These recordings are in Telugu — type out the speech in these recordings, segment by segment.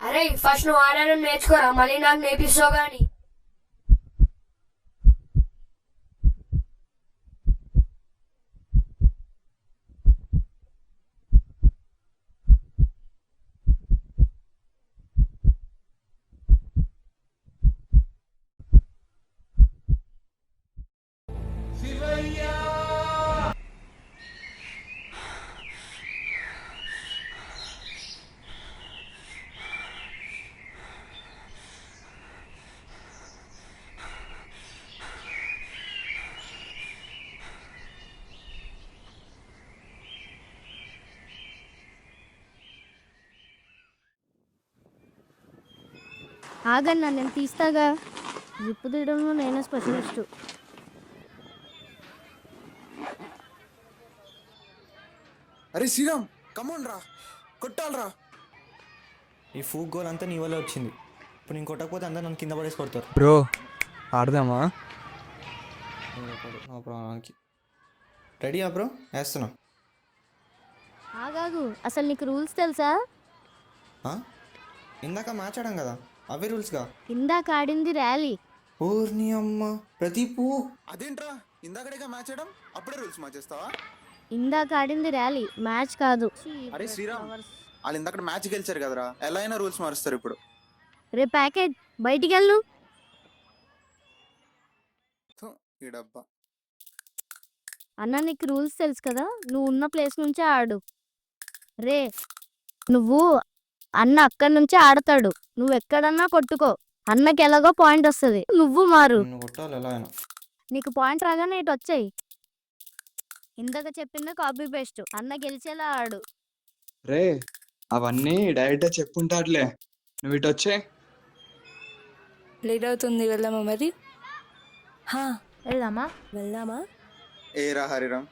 అరే ఫస్ట్ నువ్వు ఆడడం నేర్చుకోరా, మళ్ళీ నాకు నేర్పిస్తావు గాని. ఆగన్నా నేను తీస్తాగా. జిప్పు తీయడంలో నేనే స్పెషలిస్టు. అరే శ్రీరామ్, కమోన్ రా, కొట్టాలరా. ఈ ఫూక్ గోల్ అంతా నీ వల్ల వచ్చింది. ఇప్పుడు నేను కొట్టకపోతే అందరూ నన్ను కింద పడేసి కొడతారు. బ్రో ఆడదామా? నో ప్రాబ్లంకి రెడీయా బ్రో? వేస్తున్నా. ఆగాగు, అసలు నీకు రూల్స్ తెలుసా? ఇందాక మ్యాచ్ ఆడాం కదా, అవే రూల్స్గా. ఇందాక ఆడింది ర్యాలీ. ఓర్ని అమ్మ ప్రదీపు. అదేంట్రా, ఇందాకడేగా మ్యాచ్ ఆడడం, అప్పుడే రూల్స్ మార్చేస్తావా? ఇందాక ఆడింది ర్యాలీ, మ్యాచ్ కాదు. అరే శ్రీరామ్, వాళ్ళు ఇందాక మ్యాచ్ గెలిచారు కదరా, ఎలా అయినా రూల్స్ మారుస్తారు ఇప్పుడు. రే ప్యాకెట్ బయటికి వెళ్ళు. ఈ డబ్బా. అన్న నీకు రూల్స్ తెలుసు కదా, నువ్వు ఉన్న ప్లేస్ నుంచే ఆడు. రే నువ్వు అన్న అక్కడి నుంచే ఆడతాడు, నువ్వు ఎక్కడన్నా కొట్టుకో, అన్నకి ఎలాగో పాయింట్ వస్తుంది. నువ్వు మారు, నిన్ను కొట్టాలి ఎలా అయినా. నీకు పాయింట్ రాగానే ఇటు వచ్చాయి. ఇందాక చెప్పింది కాపీ పేస్ట్, అన్న గెలిచేలా ఆడు. రే అవన్నీ డైరెక్ట్గా చెప్పుంటారులే, నువ్వు ఇటు వచ్చే. లేట్ అవుతుంది, వెళ్దామా మరి? వెళ్దామా? ఏరా హరిరామ్,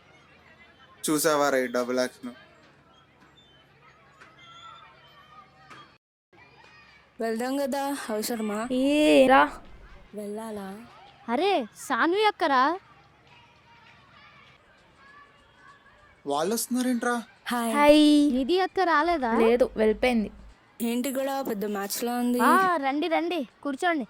చూసావారా ఈ డబుల్ యాక్షన్? వెళ్దాం కదా, అవసరమా? రా వెళ్ళాలా? అరే సాన్వి అక్కరా. వాళ్ళు వస్తున్నారేంట్రా? హాయ్. నిధి అక్క రాలేదా? లేదు, వెళ్ళిపోయింది. ఏంటి కూడా పెద్ద మ్యాచ్ లా ఉంది. రండి రండి కూర్చోండి.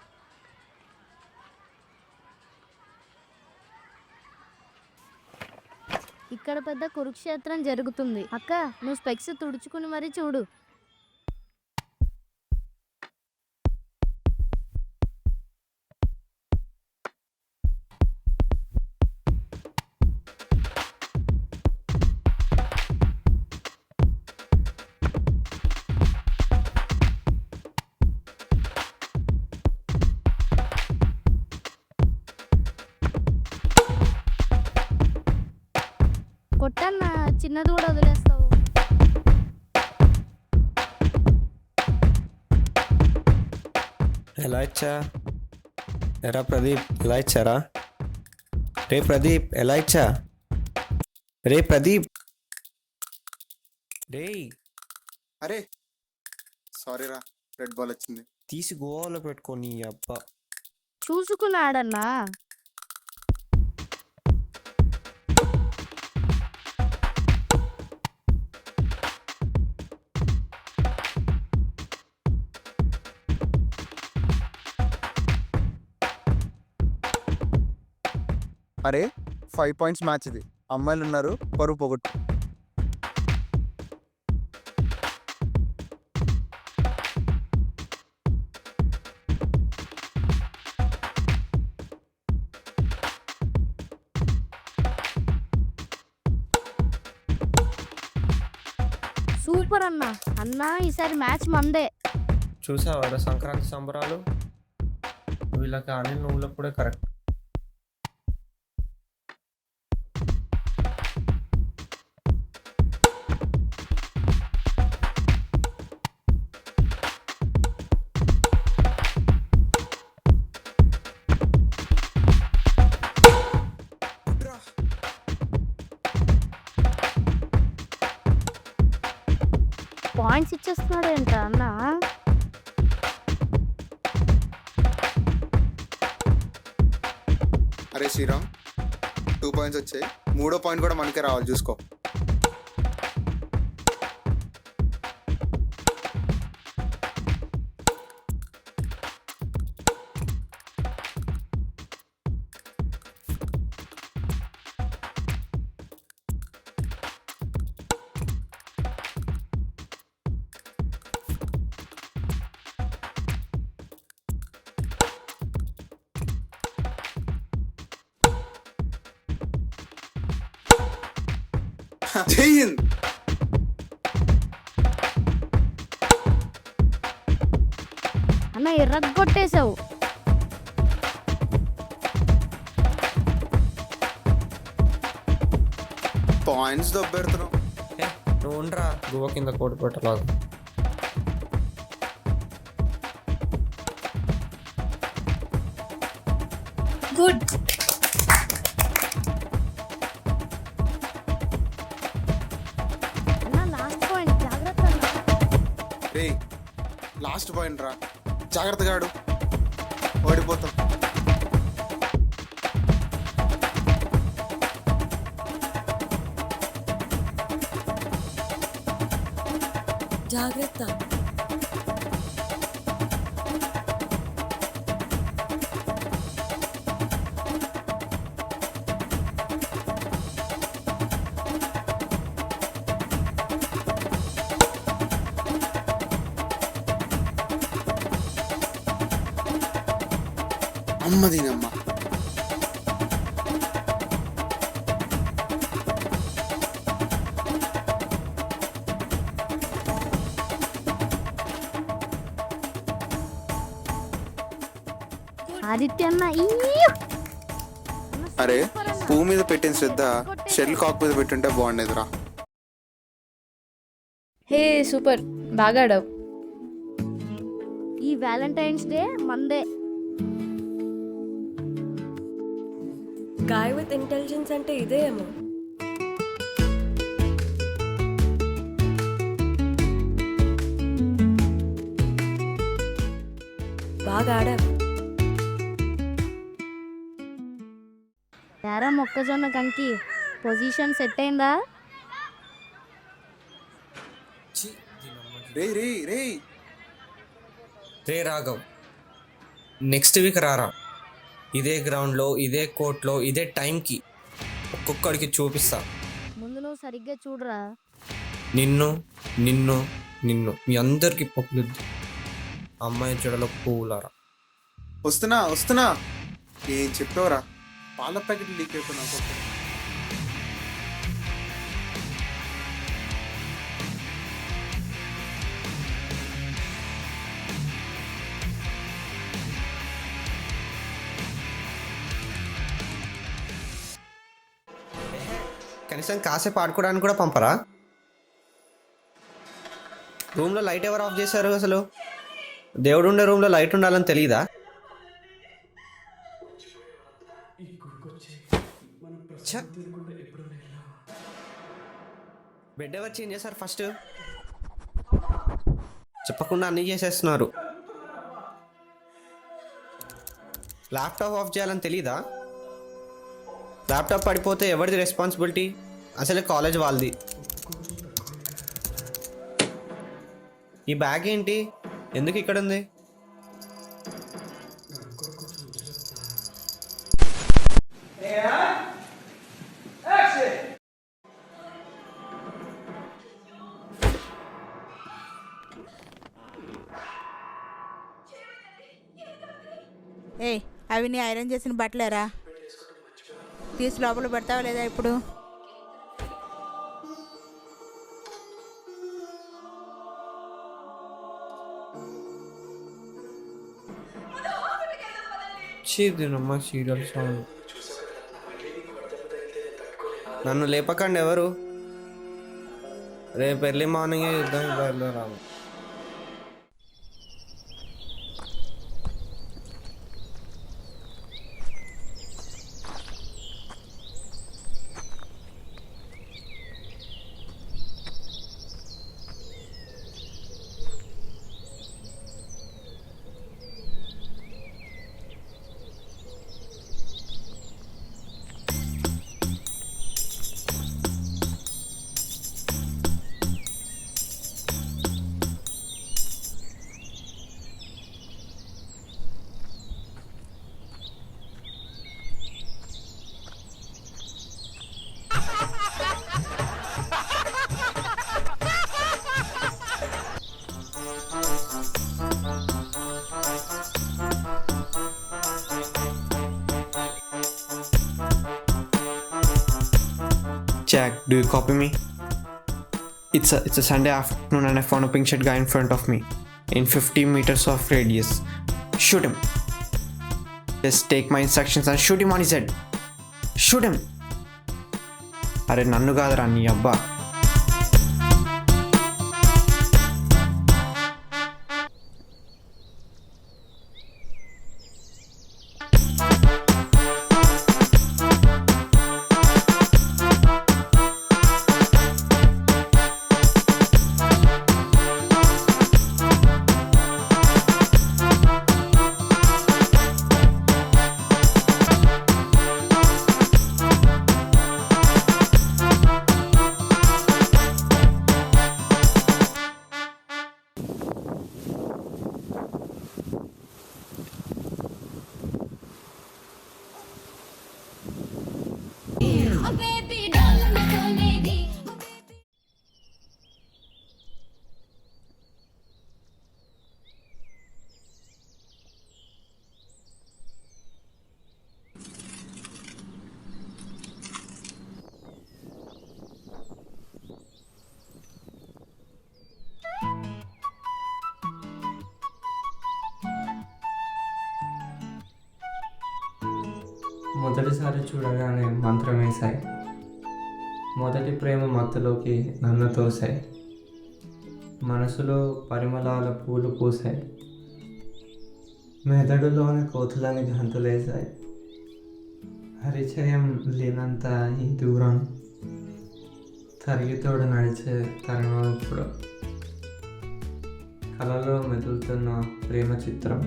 ఇక్కడ పెద్ద కురుక్షేత్రం జరుగుతుంది. అక్క నువ్వు స్పెక్స్ తుడుచుకుని మరీ చూడు. కొట్టన్నా, చిన్నది కూడా వదిలేస్తావు. ఎలా ఇచ్చా? ఎరా ప్రదీప్, ఎలా ఇచ్చారా? రే ప్రదీప్, ఎలా ఇచ్చా? రే ప్రదీప్. రే అరే సారీరా, రెడ్ బాల్ వచ్చింది. తీసి గోవాలో పెట్టుకొని అబ్బా. చూసుకున్నాడన్నా. అరే 5 పాయింట్స్ మ్యాచ్ ఇది, అమ్మాయిలు ఉన్నారు, పరువు పోగొట్టు. సూపర్ అన్నా. అన్నా ఈసారి మ్యాచ్ మందే. చూసావారా సంక్రాంతి సంబరాలు? వీళ్ళకి ఆడిన నువ్వులప్పుడే కరెక్ట్. పాయింట్స్ ఇచ్చేస్తున్నాడు ఏంట అన్నా. అరే శ్రీరామ్, 2 పాయింట్స్ వచ్చాయి, 3వ పాయింట్ కూడా మనకే రావాలి, చూసుకో. జై హింద్. అన్న ఎర్రగొట్టేశావు. పాయింట్స్ దొబ్బెడుతున్నావు. నువ్వు ఉండరా గువ్వ కింద కోటి పెట్టలాగా. గుడ్. అన్న లాస్ట్ పాయింట్, జాగ్రత్త అన్న. రే లాస్ట్ పాయింట్ రా, జాగ్రత్తగా ఆడు, ఓడిపోతాం. జాగ్రత్త. అమ్మదీనమ్మ. ఆదిత్య అన్న అరే పువ్వు మీద పెట్టిన శ్రద్ధ షెల్ కాక్ మీద పెట్టుంటే బాగుండేదిరా. హే సూపర్, బాగా ఆడావు. ఈ వ్యాలంటైన్స్ డే మందే. గాయ్ విత్ ఇంటెలిజెన్స్ అంటే ఇదే ఏమో. బాగా ఆడావు. యారా మొక్కజొన్న కంకి పొజిషన్ సెట్ అయిందా? రే రే రే రే రాఘవ్, నెక్స్ట్ వీక్ రారా. ఇదే గ్రౌండ్లో, ఇదే కోర్ట్లో, ఇదే టైంకి ఒక్కొక్కడికి చూపిస్తా. ముందు నువ్వు సరిగ్గా చూడరా. నిన్ను నిన్ను నిన్ను మీ అందరికి పొక్కులుద్ది. అమ్మాయి చెడలో పువ్వులారా. వస్తున్నా వస్తున్నా. ఏం చెప్పావురా, పాల ప్యాకెట్ లీక్ అయిపోయినా. కనీసం కాసేపు ఆడుకోవడానికి కూడా పంపరా? రూమ్లో లైట్ ఎవరు ఆఫ్ చేశారు? అసలు దేవుడు ఉండే రూమ్లో లైట్ ఉండాలని తెలియదా? బెడ్ ఎవరు చేంజ్ చేశారు? ఫస్ట్ చెప్పకుండా అన్నీ చేసేస్తున్నారు. ల్యాప్టాప్ ఆఫ్ చేయాలని తెలీదా? ల్యాప్టాప్ పడిపోతే ఎవరిది రెస్పాన్సిబిలిటీ? అసలే కాలేజ్ వాళ్ళది. ఈ బ్యాగ్ ఏంటి, ఎందుకు ఇక్కడ ఉంది? ఏ అవి నీ ఐరన్ చేసిన బట్టలేరా? తీసి లోపల పెడతావా లేదా ఇప్పుడు? Serial sound. నన్ను లేపకండి ఎవరు. రేపు ఎర్లీ మార్నింగే యుద్ధం బయలుదేరాము. Do you copy me? It's a Sunday afternoon and I found a pink shirt guy in front of me in 50 meters of radius. Shoot him. Just take my instructions and shoot him on his head. Shoot him. అరే నన్ను కాదురా నీ అబ్బా. మొదటిసారి చూడగానే మంత్రం వేశాయి. మొదటి ప్రేమ మత్తులోకి నన్ను తోశాయి. మనసులో పరిమళాల పూలు పూసాయి. మెదడులోని కోతులని గంతులేశాయి. పరిచయం లేనంత ఈ దూరం తరిగితోడు నడిచే తరుణం ఇప్పుడు. కలలో మెదులుతున్న ప్రేమ చిత్రం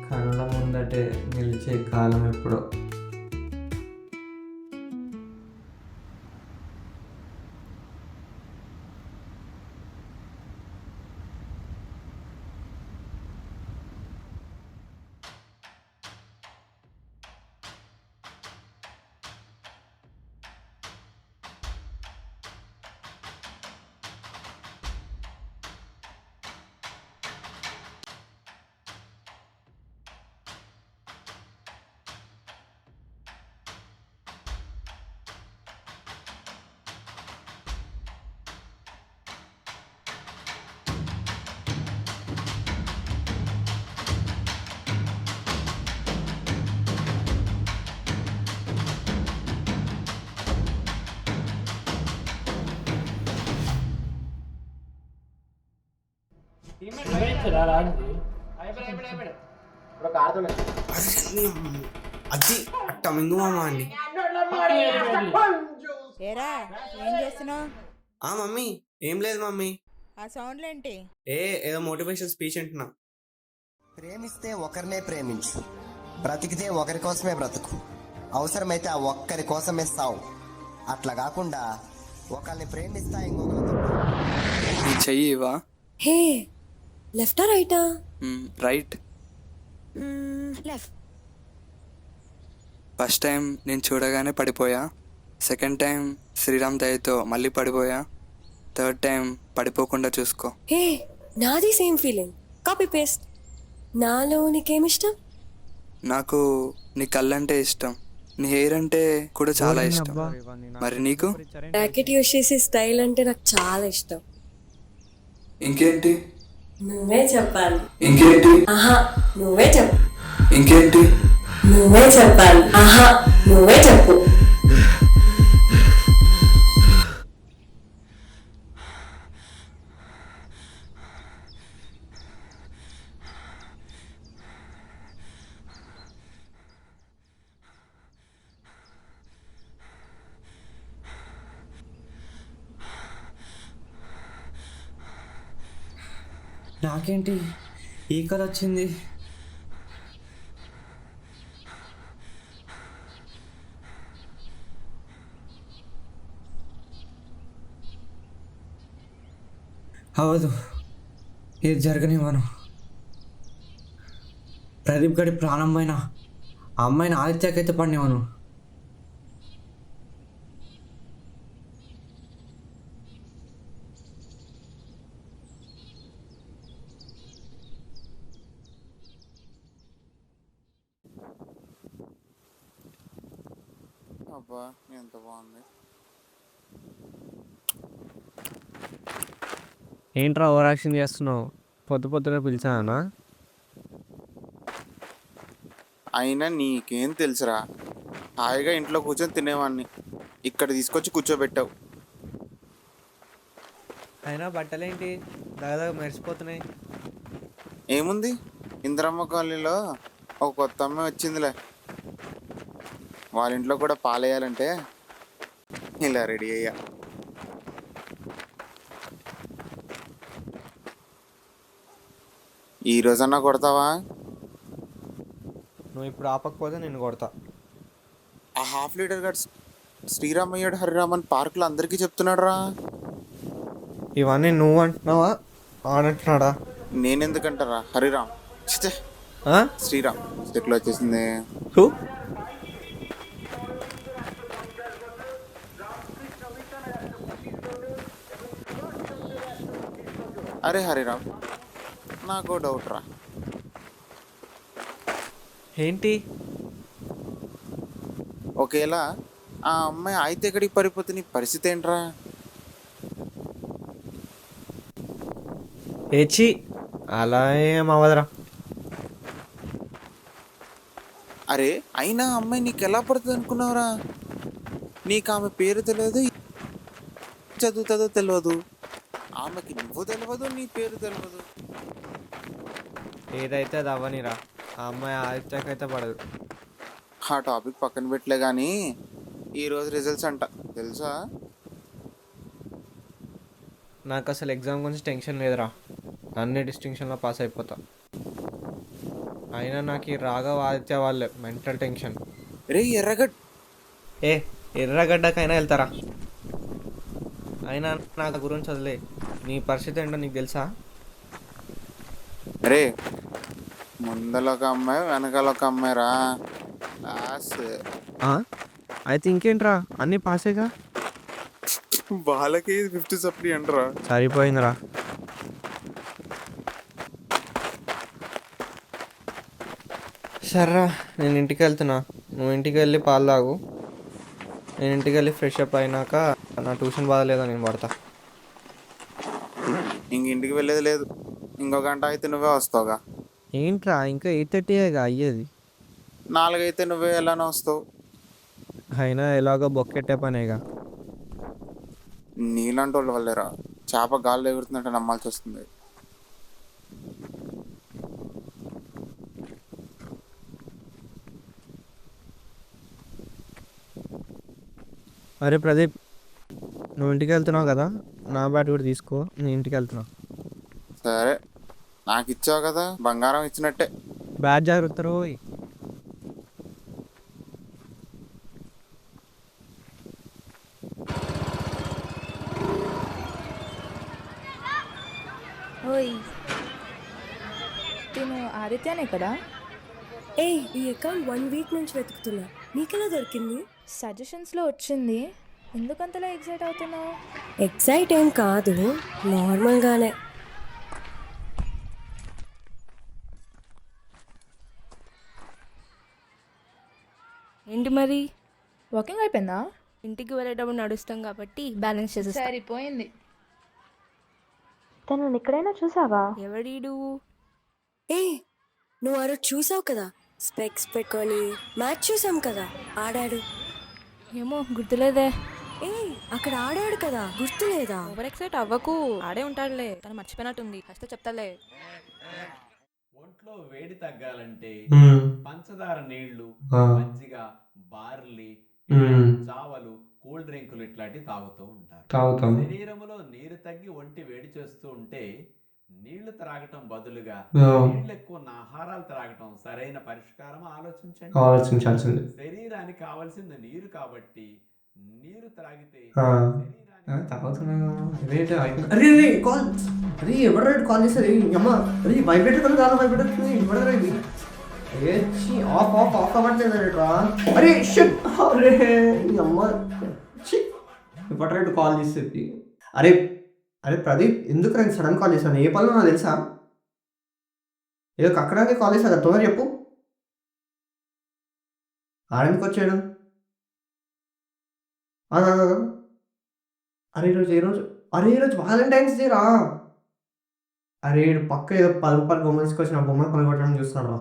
కళ్ళ ముందటే నిలిచే కాలం ఎప్పుడో. అది అట్ట మింగు మామ అండి. ఏరా ఏం చేస్తున్నావు? మమ్మీ ఏం లేదు మమ్మీ. ఆ సౌండ్లేంటి? ఏదో మోటివేషన్ స్పీచ్ అంటున్నా. ప్రేమిస్తే ఒకరినే ప్రేమించు, బ్రతికితే ఒకరి కోసమే బ్రతుకు, అవసరమైతే ఆ ఒక్కరి కోసమే సావు. అట్లా కాకుండా ఒకరిని ప్రేమిస్తా ఇంకొకరితో చెయ్యి ఇవా. హే, లెఫ్టా రైటా? రైట్. లెఫ్ట్. ఫస్ట్ టైం నేను చూడగానే పడిపోయా. సెకండ్ టైం శ్రీరామ్ దయతో మళ్ళీ పడిపోయా. థర్డ్ టైం పడిపోకుండా చూసుకో. హే, నాది సేమ్ ఫీలింగ్. Copy paste. నాలో నీకేమిష్టం? నాకు నీ కళ్ళంటే ఇష్టం, నీ హెయిర్ అంటే కూడా చాలా ఇష్టం. మరి నీకు? జాకెట్ యూస్ చేసే స్టైల్ అంటే నాకు చాలా ఇష్టం. ఇంకేంటి? నువ్వే చెప్పాలి. ఇంకేంటి? ఆహా, నువ్వే చెప్పు. ఇంకేంటి? నువ్వే చెప్పాలి. ఆహా, నువ్వే చెప్పు. నాకేంటి ఈ కళ వచ్చింది? అవదు, ఇది జరగనివ్వను. ప్రదీప్ గడి ప్రాణం పైన ఆ అమ్మాయిని ఆదిత్యకైతే పడినివ్వను. అబ్బా ఎంత బాగుంది. ఏంట్రా ఓవర్ యాక్షన్ చేస్తున్నావు? పొద్దునే పిలిచానా? అయినా నీకేం తెలుసురా, హాయిగా ఇంట్లో కూర్చొని తినేవాడిని, ఇక్కడ తీసుకొచ్చి కూర్చోబెట్టావు. అయినా బట్టలేంటి దగ్గర మెరిసిపోతున్నాయి? ఏముంది, ఇందిరమ్మ కాలనీలో ఒక కొత్త అమ్మాయి వచ్చిందిలే, వాళ్ళ ఇంట్లో కూడా పాలేయాలంటే ఇలా రెడీ అయ్యా. ఈ రోజన్నా కొడతావా? నువ్వు ఇప్పుడు ఆపకపోతే నేను కొడతా. ఆ హాఫ్ లీటర్ గారు శ్రీరామయ్యాడు హరిరామన్ పార్కులో అందరికీ చెప్తున్నాడు రా. ఇవన్నీ నువ్వు అంటున్నావా ఆడంటున్నాడా? నేనెందుకంటారా, హరిరామ్ ఛే, శ్రీరామ్ స్టెక్లో వచ్చేసింది. అరే హరిరామ్, నాకు డౌట్ రా. ఏంటి? ఒకేలా ఆ అమ్మాయి అయితే ఎక్కడికి పడిపోతే నీ పరిస్థితి ఏంట్రా? ఏచి అలా ఏం అవ్వదురా. అరే అయినా ఆ అమ్మాయి నీకు ఎలా పడుతుంది అనుకున్నావురా? నీకు ఆమె పేరు తెలియదు, చదువుతుందో తెలియదు, ఆమెకి నువ్వు తెలియదు, నీ పేరు తెలియదు. ఏదైతే అది అవ్వనిరా, ఆ అమ్మాయి ఆదిత్యకైతే పడదు. ఆ టాపిక్ పక్కన పెట్టలే కానీ ఈరోజు రిజల్ట్స్ అంట తెలుసా? నాకు అసలు ఎగ్జామ్ గురించి టెన్షన్ లేదురా, అన్ని డిస్టింక్షన్లో పాస్ అయిపోతా. అయినా నాకు ఈ రాఘవ్ ఆదిత్య వాళ్ళే మెంటల్ టెన్షన్. రే ఎర్రగడ్ ఎర్రగడ్డకైనా వెళ్తారా? అయినా నాకు గురించి వదిలే, నీ పరిస్థితి ఏంటో నీకు తెలుసా? రే ముందల ఒక అమ్మాయి వెనకాల ఒక అమ్మాయి రా, క్లాస్. అయితే ఇంకేంట్రా, అన్నీ పాసేగా. వాళ్ళకి 50 సప్లీ అంటరా. సరిపోయిందిరా. సర్రా, నేను ఇంటికి వెళ్తున్నా, నువ్వు ఇంటికి వెళ్ళి పాలు తాగు. నేను ఇంటికి వెళ్ళి ఫ్రెష్ అప్ అయినాక నా ట్యూషన్ బాధలేదో నేను పడతా. ఇంక ఇంటికి వెళ్ళేది లేదు, ఇంకో గంట అయితే నువ్వే వస్తావుగా. ఏంట్రా ఇంకా 8:30గా అయ్యేది? 4 అయితే నువ్వే ఎలానో వస్తావు. అయినా ఎలాగో బొక్కెట్టే పనేగా. నీలాంటి వాళ్ళ వల్లేరా చేప గాల్లో ఎగురుతుందంటే నమ్మాల్సి వస్తుంది. అరే ప్రదీప్, నువ్వు ఇంటికి వెళ్తున్నావు కదా, నా బ్యాట్ కూడా తీసుకో, నేను ఇంటికి వెళ్తున్నా. సరే, నాకు ఇచ్చావు కదా, బంగారం ఇచ్చినట్టే. బ్యాట్ జాగ్రత్త రోయ్. ఓయ్, తిను ఆదిత్యనే కదా? ఏ ఈ అకౌంట్ 1 వీక్ నుంచి వెతుకుతున్నా, నీకెలా దొరికింది? సజెషన్స్లో వచ్చింది. ఎందుకంతలా ఎక్సైట్ అవుతున్నావు? ఎక్సైట్ ఏం కాదు, నార్మల్గానే. ఏంటి మరి? వాకింగ్ అయిపోయిందా? ఇంటికి వెళ్ళేటప్పుడు నడుస్తాం కాబట్టి బ్యాలెన్స్ చేసేస్తా. సరిపోయింది. తను ఎక్కడైనా చూసావా? ఎవడీడు? ఏ నువ్వు ఆ రోజు చూసావు కదా, స్పెక్స్ పెట్టుకొని మ్యాచ్ చూసాం కదా, ఆడాడు. ఏమో గుర్తులేదే. ఏ అక్కడ ఆడాడు కదా, గుర్తులేదా? ఓవర్ ఎక్సైట్ అవ్వకు, ఆడే ఉంటాడులే, తను మర్చిపోయినట్టుంది, ఫస్ట్ చెప్తాలే. ఒంట్లో వేడి తగ్గాలంటే పంచదార నీళ్లు, మజ్జిగ, బార్లీ, చావలు, కూల్ డ్రింకులు ఇట్లాంటివి తాగుతూ ఉంటారు. శరీరంలో నీరు తగ్గి ఒంటి వేడి చేస్తూ ఉంటే నీళ్లు త్రాగటం బదులుగా నీళ్ళు ఎక్కువ ఉన్న ఆహారాలు త్రాగటం సరైన పరిష్కారం ఆలోచించండి. శరీరానికి కావాల్సింది నీరు కాబట్టి నీరు త్రాగితే కాల్ చేసేది. అరే అరే ప్రదీప్, ఎందుకు నేను సడన్ కాల్ చేశాను? ఏ పనులు నాకు తెలుసా? ఏదో అక్కడానికి కాల్ చేశా కదా, తొందర చెప్పు. ఆడెందుకు వచ్చాడు? అరే ఈరోజు వాలంటైన్స్ డే రా. అరే ఈడు పక్క ఏదో 10 రూపాయలు బొమ్మ తీసుకొచ్చి నా బొమ్మను కొనగొట్టడం చూస్తున్నాడు రా.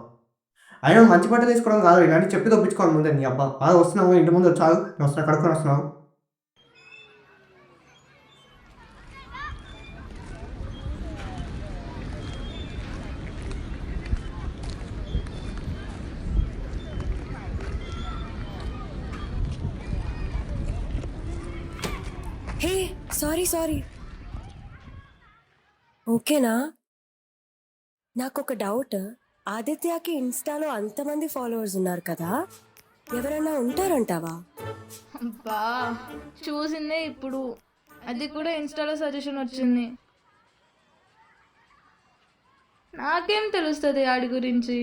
అయినా మంచి బట్ట తీసుకోవడం కాదు, ఇలాంటి చెప్పి తప్పించుకోవాలి ముందే. నీ అబ్బా బాగా వస్తున్నావు, ఇంటి ముందు వచ్చావు, నేను వస్తున్నా, కడుక్కొని వస్తున్నావు. హే సారీ ఓకేనా? నాకొక డౌట్. ఆదిత్యకి ఇన్స్టాలో అంతమంది ఫాలోవర్స్ ఉన్నారు కదా, ఎవరైనా ఉంటారంటావా? అబ్బా చూసిందే ఇప్పుడు, అది కూడా ఇన్స్టాలో సజెషన్ వచ్చింది. నాకేం తెలుస్తుంది ఆడి గురించి?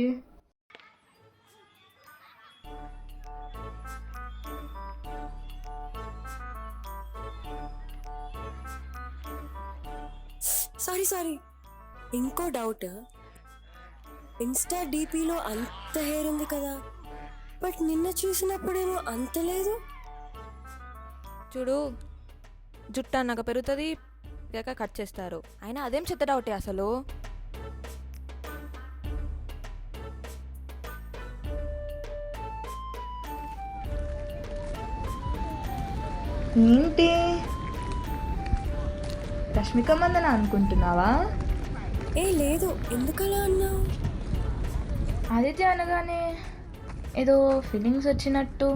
సారీ ఇంకో డౌట్. ఇన్స్టా డీపీలో అంత హెయిర్ ఉంది కదా, బట్ నిన్న చూసినప్పుడేమో అంత లేదు. చూడు, జుట్టు అన్నాక పెరుగుతుంది, ఇక కట్ చేస్తారు. అయినా అదేం చెత్త డౌటే అసలు. ఏంటి రష్మిక మందన అనుకుంటున్నావా? ఏ లేదు, ఎందుకలా అన్నావు? ఆదిత్య అనగానే ఏదో ఫీలింగ్స్ వచ్చినట్టు.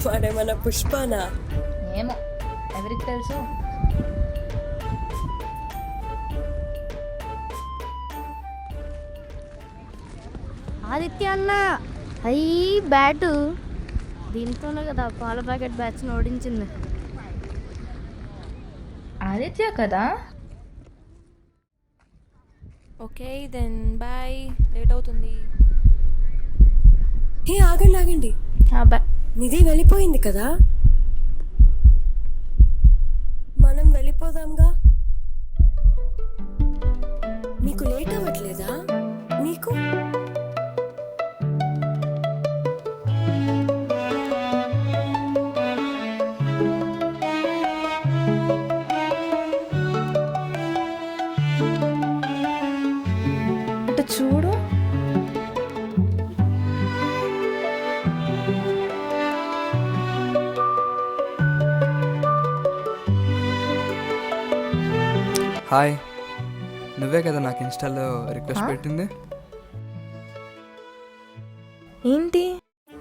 వాడేమన్నా పుష్పనా? ఏమో, ఎవరికి తెలుసు. ఆదిత్య అన్న అయ్యి బ్యాటు, దీంతోనే కదా పాల ప్యాకెట్ బ్యాచ్ని ఓడించింది. ఆదిత్య కదా? ఓకే దెన్ బాయ్, లేట్ అవుతుంది. హే ఆగండి, నిధి వెళ్ళిపోయింది కదా, మనం వెళ్ళిపోదాంగా. మీకు లేట్ అవ్వట్లేదా? మీకు చూడు, హాయ్, నువ్వే కదా నాకు ఇన్స్టాలో రిక్వెస్ట్ పెట్టింది? ఏంటి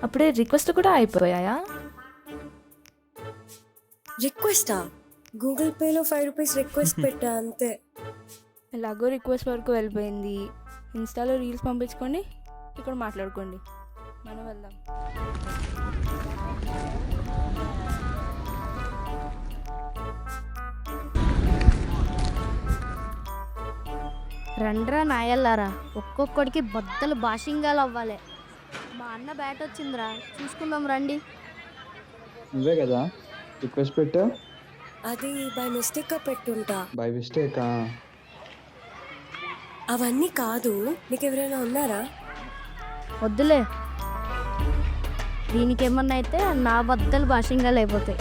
అప్పుడే రిక్వెస్ట్ కూడా అయిపోయాయా? రిక్వెస్టా? గూగుల్ పేలో 5 రూపీస్ రిక్వెస్ట్ పెట్టా అంతే. ఎలాగో రిక్వెస్ట్ వరకు వెళ్ళిపోయింది. ఇన్స్టాలో రీల్స్ పంపించుకోండి, ఇక్కడ మాట్లాడుకోండి, మనం వెళ్దాం. రండ్రా నాయల్లారా, ఒక్కొక్కడికి బద్దలు బాషింగాలు అవ్వాలి. మా అన్న బ్యాట్ వచ్చిందిరా, చూసుకుందాం రండి. నువ్వే కదా రిక్వెస్ట్ పెట్టా? అది బై మిస్టేక్ గా పెట్టుంటా. బై మిస్టేకా? అవన్నీ కాదు, నీకెవరైనా ఉన్నారా? వద్దులే, దీనికి ఏమన్నా అయితే నా బద్దలు బాషింగాలు అయిపోతాయి.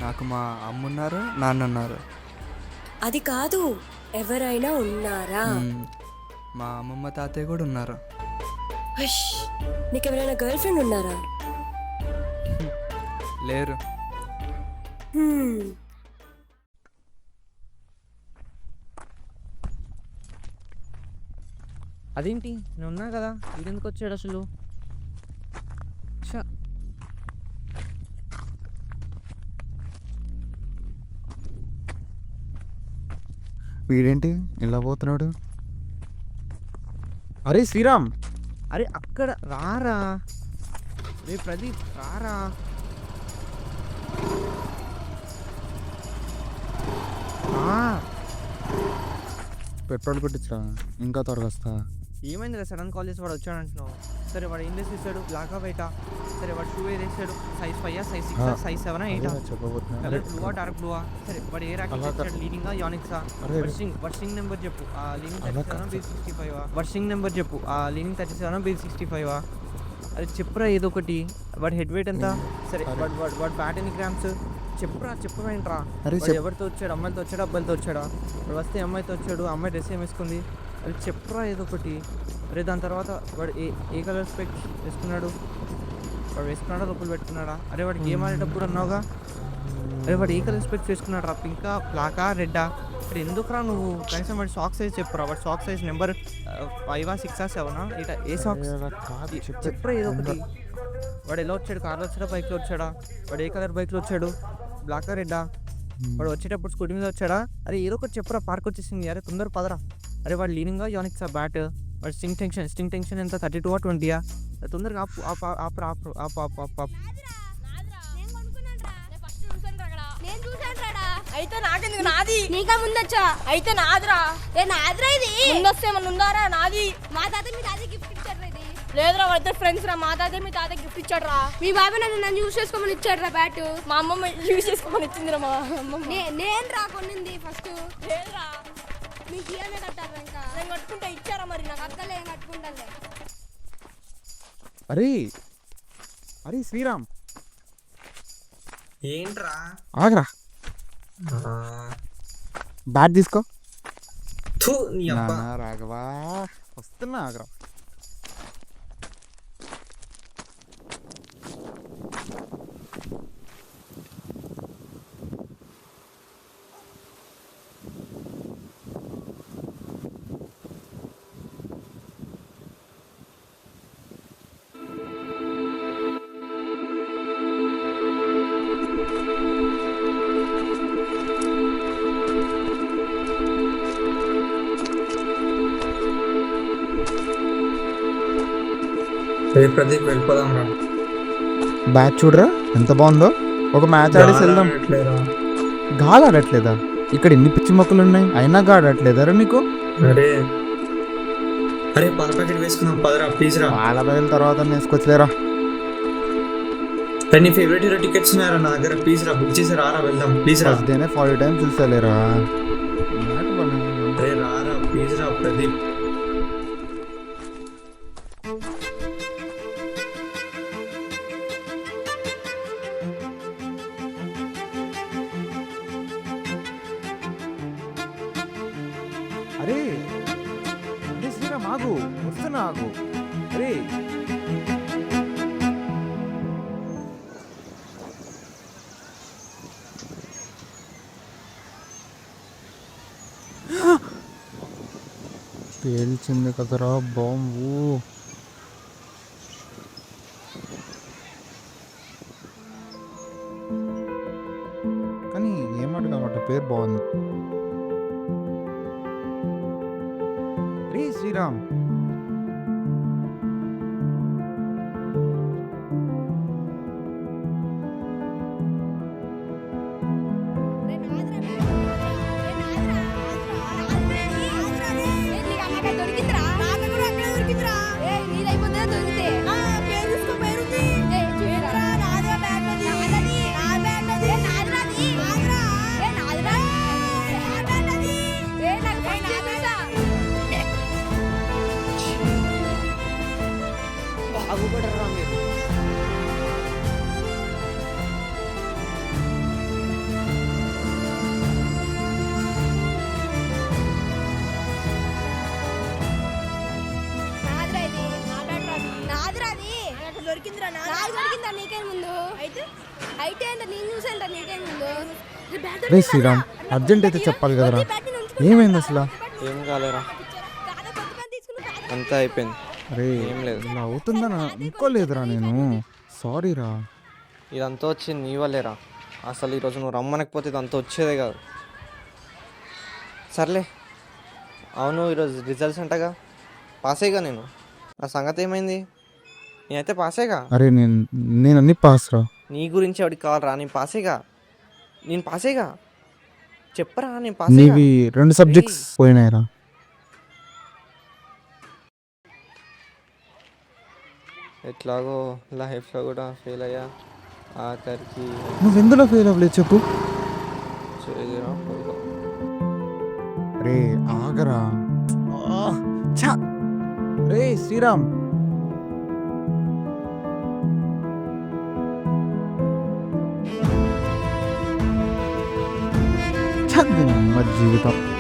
నాకు మా అమ్మ ఉన్నారు, నాన్న ఉన్నారు. అది కాదు, ఎవరైనా ఉన్నారా? మా అమ్మమ్మ తాతయ్య కూడా ఉన్నారు. హష్, నీకెవరైనా గర్ల్ ఫ్రెండ్ ఉన్నారా? లేరు. అదేంటి, నేను ఉన్నా కదా, వీడెందుకు వచ్చాడు అసలు? వీడేంటి ఇలా పోతున్నాడు? అరే శ్రీరామ్, అరే అక్కడ రారా, రే ప్రదీప్ రారా. పెట్రోల్ కొట్టించరా, ఇంకా త్వరగా వస్తా. ఏమైంది సడన్ కాల్ చేసి వాడు వచ్చాడు అంటున్నావు? సరే వాడు ఏం డ్రెస్ ఇస్తాడు, బ్లాకా వైటా? సరే వాడు షూ ఏది వేసాడు, సైజ్ 5, సైజ్ 6, సైజ్ 7, 8? కలర్ బ్లూవా, డార్క్ బ్లూవా? సరే వాడు ఏ ర్యాకెట్ ఇచ్చాడు, లీనింగా యానిక్సా? వర్షింగ్ నెంబర్ చెప్పు, లీనింగ్ 37 బేస్ 65. వర్షింగ్ నెంబర్ చెప్పు, లీనింగ్ 37 బేస్ 65. అది చెప్పురా ఏదో ఒకటి. వాడు హెడ్ వెయిట్ ఎంత? సరే వాడు బ్యాట్ ఎన్ని గ్రామ్స్? చెప్పవేంట్రా? అరే వాడు ఎవరితో వచ్చాడు? అమ్మాయిలతో వచ్చాడా, అబ్బాయిలతో వచ్చాడా? వాడు వస్తే అమ్మాయితో వచ్చాడు, అమ్మాయి డ్రెస్ ఏం వేసుకుంది, అది చెప్పురా ఏదో ఒకటి. అరే దాని తర్వాత వాడు ఏ కలర్ స్పెక్స్ వేసుకున్నాడు? వాడు వేసుకున్నాడా, లోపల పెట్టుకున్నాడా? అరే వాడు గేమ్ ఆడేటప్పుడు అన్నావుగా, అరే వాడు ఏ కలర్ స్పెక్స్ వేసుకున్నాడు రా? పింకా, బ్లాకా, రెడ్డా? అరే ఎందుకురా నువ్వు? కనీసం వాడి సాక్ సైజ్ చెప్పురా. వాడి సాక్ సైజ్ నెంబర్ 5, 6, 7 ఇట ఏ సాక్స్ చెప్పురా ఏదో ఒకటి. వాడు ఎలా వచ్చాడు? కార్లో వచ్చాడా, బైక్లో వచ్చాడా? వాడు ఏ కలర్ బైక్లో వచ్చాడు? బ్లాకా, రెడ్డా? వాడు వచ్చేటప్పుడు స్కూటీ మీద వచ్చాడా? అరే ఏదో ఒకటి చెప్పురా. పార్క్ వచ్చేసింది, అరే తొందర పదరా. అరే వాడు లీనింగ్గా యోనిక్సా బ్యాట్? వాడు స్టింగ్ టెన్షన్ ఎంత 32 or 20? తొందరగా ఆపు ఆపు ఆపు ఆపు ఆపు ఆపు ఆపు ఆపు. అయితే నాకెందుకు? నాది నీకా ముందొచ్చా? అయితే నాదిరా. ఏ నాదిరా? ఇది ముందొస్తే ఏమన్నా ఉందారా? నాది. మా తాత మీ తాత గిఫ్ట్ ఇచ్చాడు ఇది. లేదురా, వాళ్ళ ఫ్రెండ్స్ రా. మా తాత మీ తాత గిఫ్ట్ ఇచ్చాడు రా. మీ బాబాయ్ నన్ను యూజ్ చేసుకోమని ఇచ్చాడు రా బ్యాట్. మా అమ్మమ్మ యూజ్ చేసుకోమని ఇచ్చిందిరా. మా అమ్మమ్మ నేను రా కొన్నింది ఫస్ట్. లేదురా, మీకు ఇయనే కట్టారా? ఇంకా నేను కట్టుకుంటా ఇచ్చారా? మరి నాకు అక్కలే ఏం కట్టుకుంటాలే. అరే అరే శ్రీరామ్, ఏంట్రా? ఆగరా, బ్యాట్ తీసుకో. థూ, నీ అబ్బా. నానా రాఘవా, వస్తున్నా, ఆగరా. ప్రదీప్ వెళ్ళిపోదాం రా. బ్యాట్ చూడరా ఎంత బాగుందో. ఒక మ్యాచ్ ఆడేసి వెళ్దాం. గాలి ఆడట్లేదా? ఇక్కడ ఎన్ని పిచ్చి మొక్కలు ఉన్నాయి, అయినా గాలి ఆడట్లేదారా నీకు? అరే అరే పాల ప్యాకెట్ వేసుకుందాం పదరా, ప్లీజ్ రా. పాల ప్యాకెట్ తర్వాత వేసుకొచ్చలేరా. నీ ఫేవరెట్ హీరో టికెట్స్ ఉన్నాయా నా దగ్గర? ప్లీజ్ రా, బుక్ చేసి రారా, వెళ్దాం ప్లీజ్ రా. 40 times చూసాలేరా. అరే రారా ప్లీజ్ రా ప్రదీప్. అరే అరే శ్రీరామ్ ఆగు, వస్తున్నా ఆగు. అరే పేల్చింది కదరా బాంబు. కానీ ఏమంటున్నామాట, పేరు బాగుంది. రే శ్రీరామ్, రే శ్రీరామ్, అర్జెంట్ అయితే చెప్పాలి కదరా. ఏమైంది అసలు? ఏం కాలేరా, అంతా అయిపోయింది. అరే ఏం లేదు. ఇలా అవుతుందని అనుకోలేదురా నేను. సారీ రా. ఇదంతా వచ్చింది నీ వల్లేరా. అసలు ఈరోజు నువ్వు రమ్మనకపోతే ఇదంతా వచ్చేదే కాదు. సర్లే, అవును ఈరోజు రిజల్ట్స్ అంటగా, పాసేగా నేను. నా సంగతి ఏమైంది? నేనైతే పాసేగా. అరే నేను అన్ని పాస్ రా. నీ గురించి ఎవరికి కావాలరా? నేను పాసేగా చెప్పరా, నేను నీవి 2 సబ్జెక్ట్స్ పోయినాయిరా. ఎట్లాగో లైఫ్లో కూడా ఫెయిల్ అయ్యా. ఆఖరికి నువ్వు ఎందులో ఫెయిల్ అవ్వలేదు చెప్పు. రే ఆగరా. రే శ్రీరామ్, అయిపోయింది అమ్మ జీవితం.